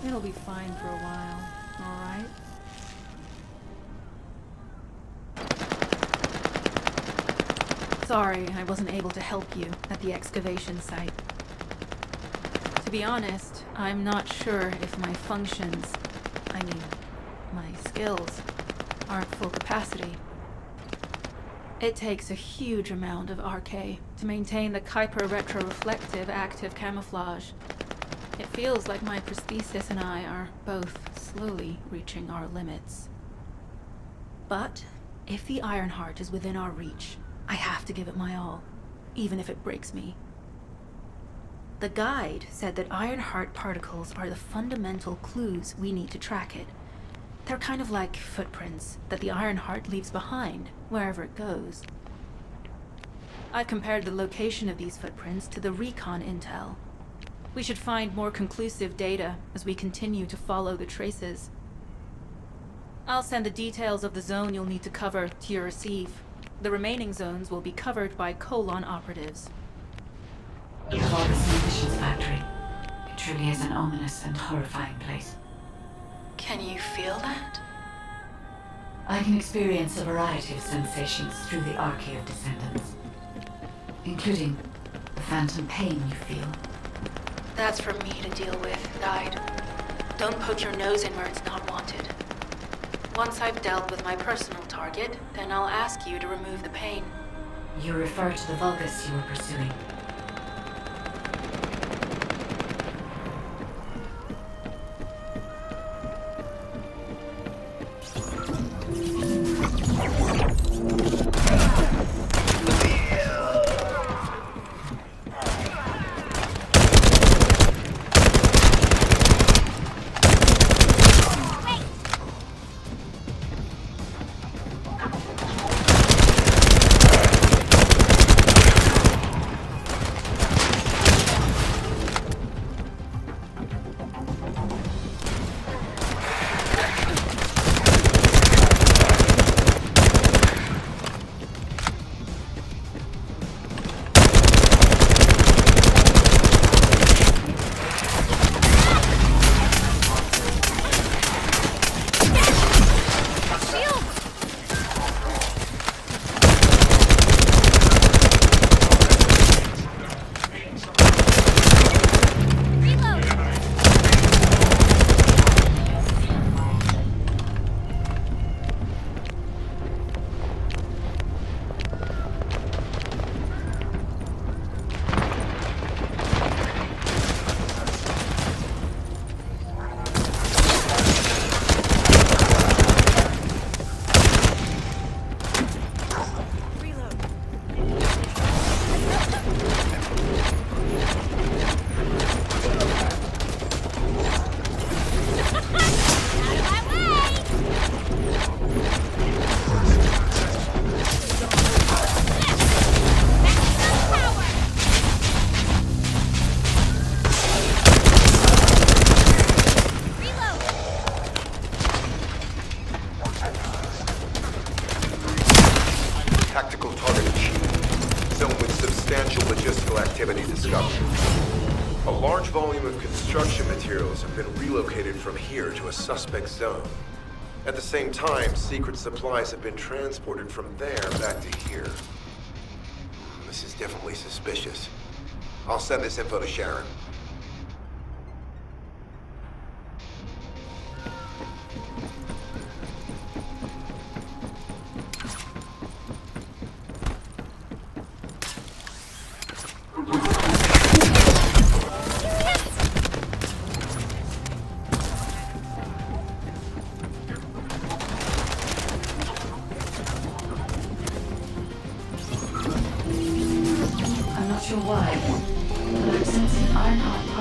It'll be fine for a while, alright? Sorry, I wasn't able to help you at the excavation site. To be honest, I'm not sure if my functions, my skills, are at full capacity. It takes a huge amount of RK to maintain the Kuiper retroreflective active camouflage. It feels like my prosthesis and I are both slowly reaching our limits. But if the Ironheart is within our reach, I have to give it my all, even if it breaks me. The guide said that Ironheart particles are the fundamental clues we need to track it. They're kind of like footprints that the Ironheart leaves behind, wherever it goes. I've compared the location of these footprints to the recon intel. We should find more conclusive data as we continue to follow the traces. I'll send the details of the zone you'll need to cover to your receive. The remaining zones will be covered by Colon operatives. You've all seen Mission's factory. It truly is an ominous and horrifying place. Can you feel that? I can experience a variety of sensations through the archy of descendants, including the phantom pain you feel. That's for me to deal with, Guide. Don't poke your nose in where it's not wanted. Once I've dealt with my personal target, then I'll ask you to remove the pain. You refer to the Vulgus you were pursuing. Tactical target achieved. Zone with substantial logistical activity discovered. A large volume of construction materials have been relocated from here to a suspect zone. At the same time, secret supplies have been transported from there back to here. This is definitely suspicious. I'll send this info to Sharon.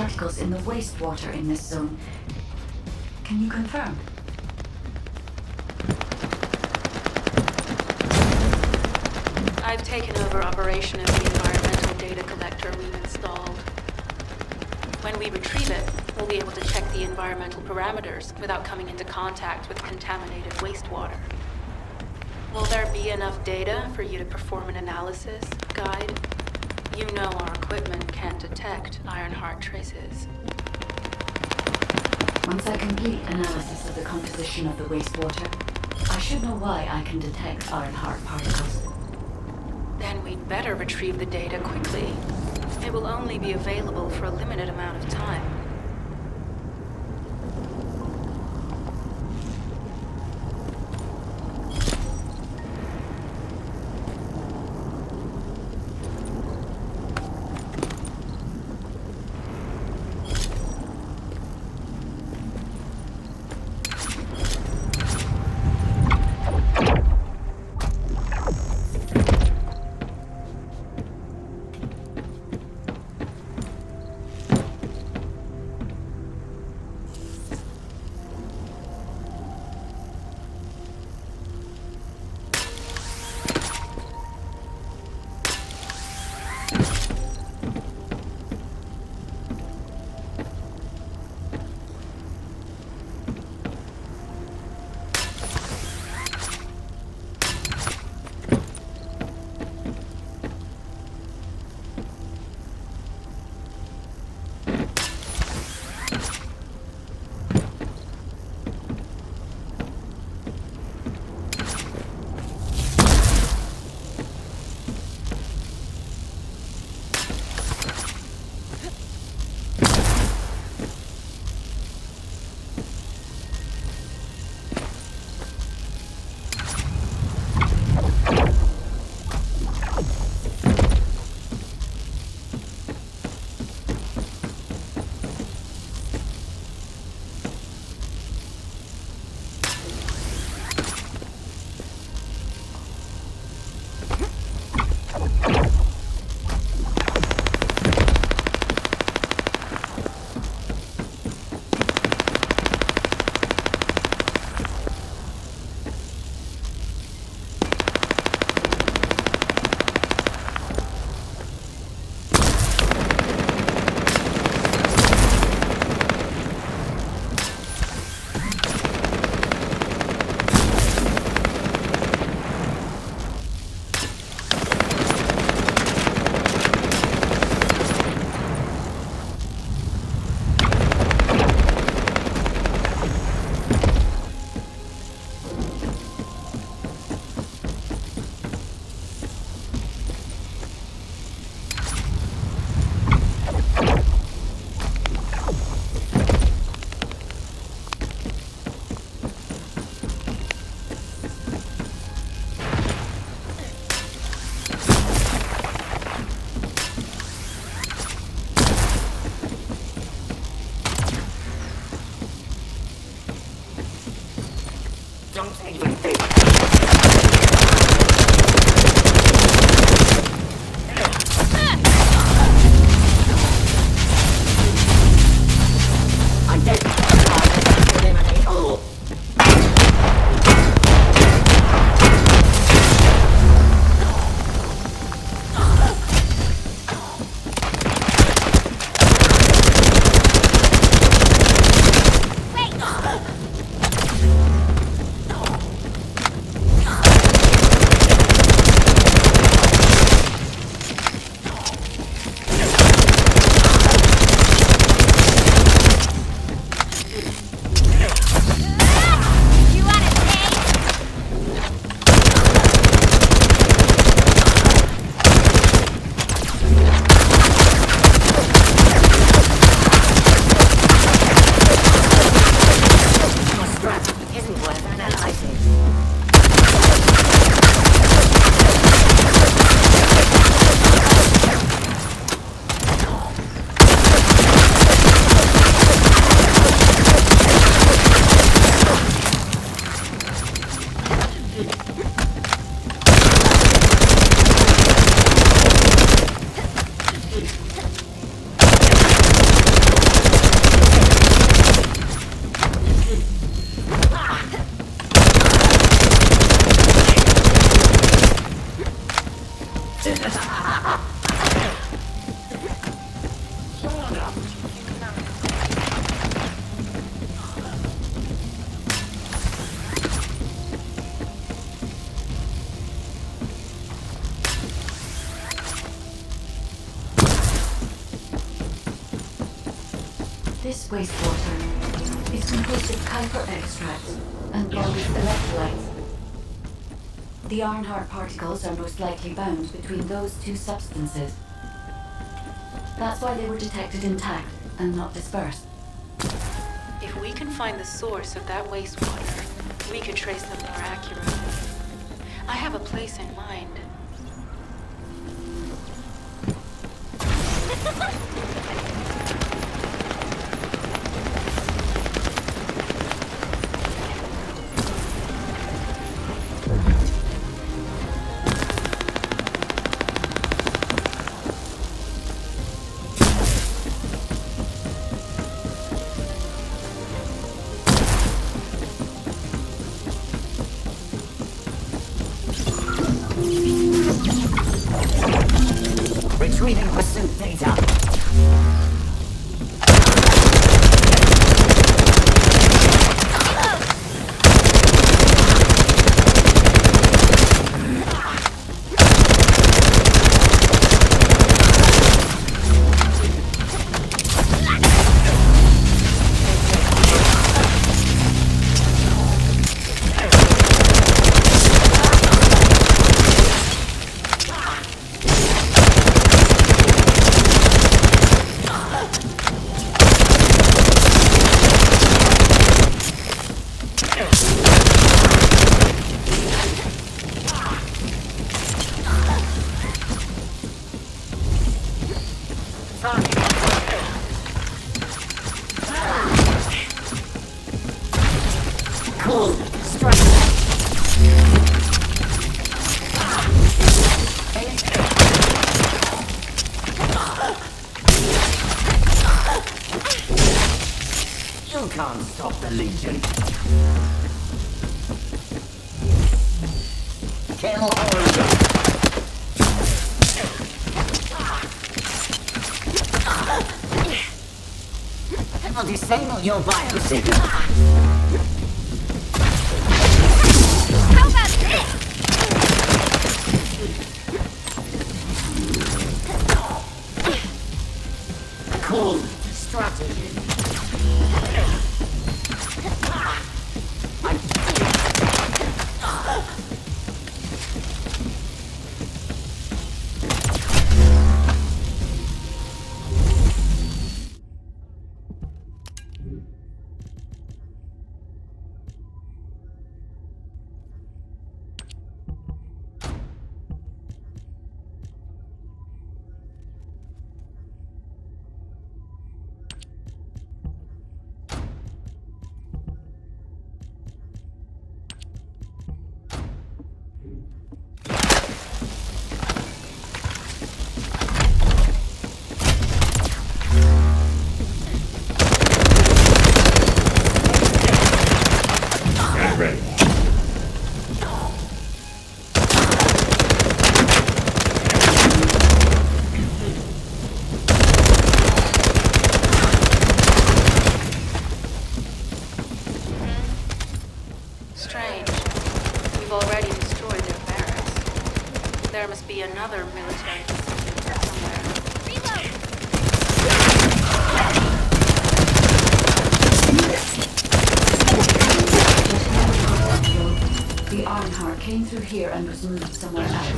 particles in the wastewater in this zone. Can you confirm? I've taken over operation of the environmental data collector we've installed. When we retrieve it, we'll be able to check the environmental parameters without coming into contact with contaminated wastewater. Will there be enough data for you to perform an analysis, Guide? You know our equipment can't detect Ironheart traces. Once I complete analysis of the composition of the wastewater, I should know why I can detect Ironheart particles. Then we'd better retrieve the data quickly. It will only be available for a limited amount of time. This wastewater is composed of Kuiper extracts and Bobby's electrolytes. The Ironheart particles are most likely bound between those two substances. That's why they were detected intact and not dispersed. If we can find the source of that wastewater, we could trace them more accurately. I have a place in mind. Retrieving pursuit data. Cool. Strike. You can't stop the Legion. Kill order. I'll disable your biome. How about this? Cool strategy. Strange. We've already destroyed their barracks. There must be another military facility somewhere. Reload! The Ironheart came through here and was moved somewhere else.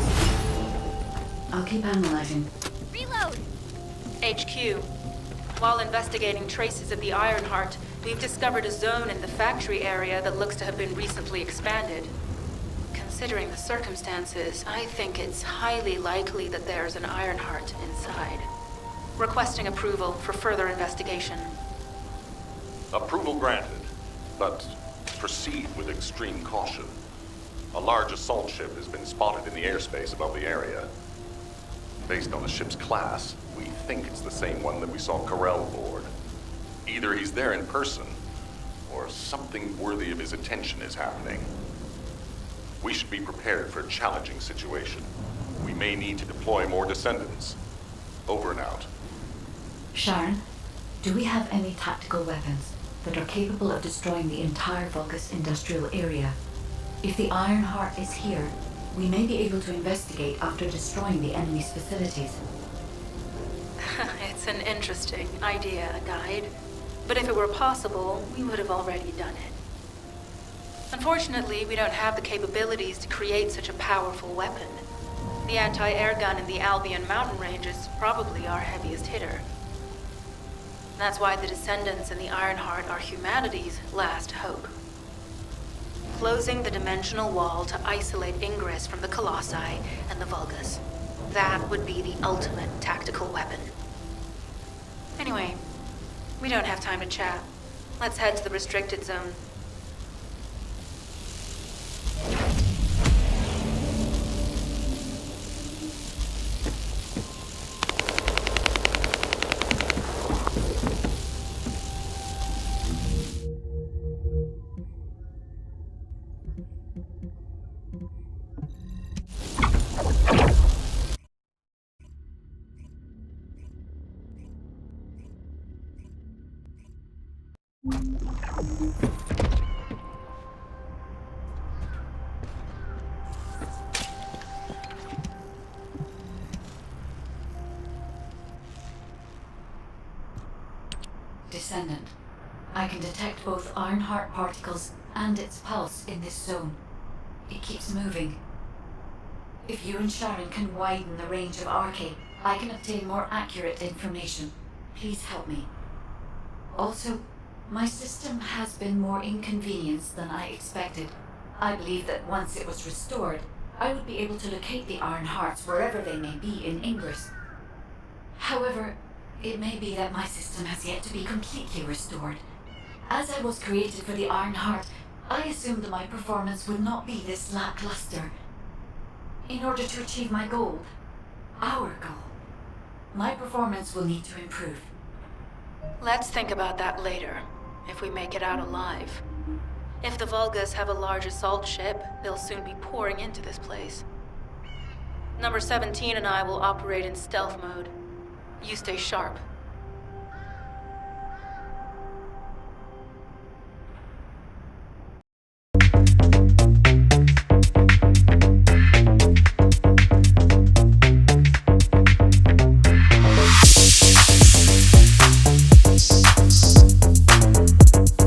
I'll keep analyzing. Reload! HQ. While investigating traces of the Ironheart, we've discovered a zone in the factory area that looks to have been recently expanded. Considering the circumstances, I think it's highly likely that there's an Ironheart inside. Requesting approval for further investigation. Approval granted, but proceed with extreme caution. A large assault ship has been spotted in the airspace above the area. Based on the ship's class, we think it's the same one that we saw Corell aboard. Either he's there in person, or something worthy of his attention is happening. We should be prepared for a challenging situation. We may need to deploy more descendants. Over and out. Sharon, do we have any tactical weapons that are capable of destroying the entire Vulgus industrial area? If the Ironheart is here, we may be able to investigate after destroying the enemy's facilities. It's an interesting idea, Guide. But if it were possible, we would have already done it. Unfortunately, we don't have the capabilities to create such a powerful weapon. The anti-air gun in the Albion mountain range is probably our heaviest hitter. That's why the Descendants and the Ironheart are humanity's last hope. Closing the dimensional wall to isolate ingress from the Colossi and the Vulgus. That would be the ultimate tactical weapon. Anyway, we don't have time to chat. Let's head to the restricted zone. Descendant, I can detect both Ironheart particles and its pulse in this zone. It keeps moving. If you and Sharon can widen the range of Arche, I can obtain more accurate information. Please help me. Also, my system has been more inconvenienced than I expected. I believe that once it was restored, I would be able to locate the Ironhearts wherever they may be in Ingress. However, it may be that my system has yet to be completely restored. As I was created for the Ironheart, I assumed my performance would not be this lackluster. In order to achieve my goal, our goal, my performance will need to improve. Let's think about that later, if we make it out alive. If the Vulgus have a large assault ship, they'll soon be pouring into this place. Number 17 and I will operate in stealth mode. You stay sharp.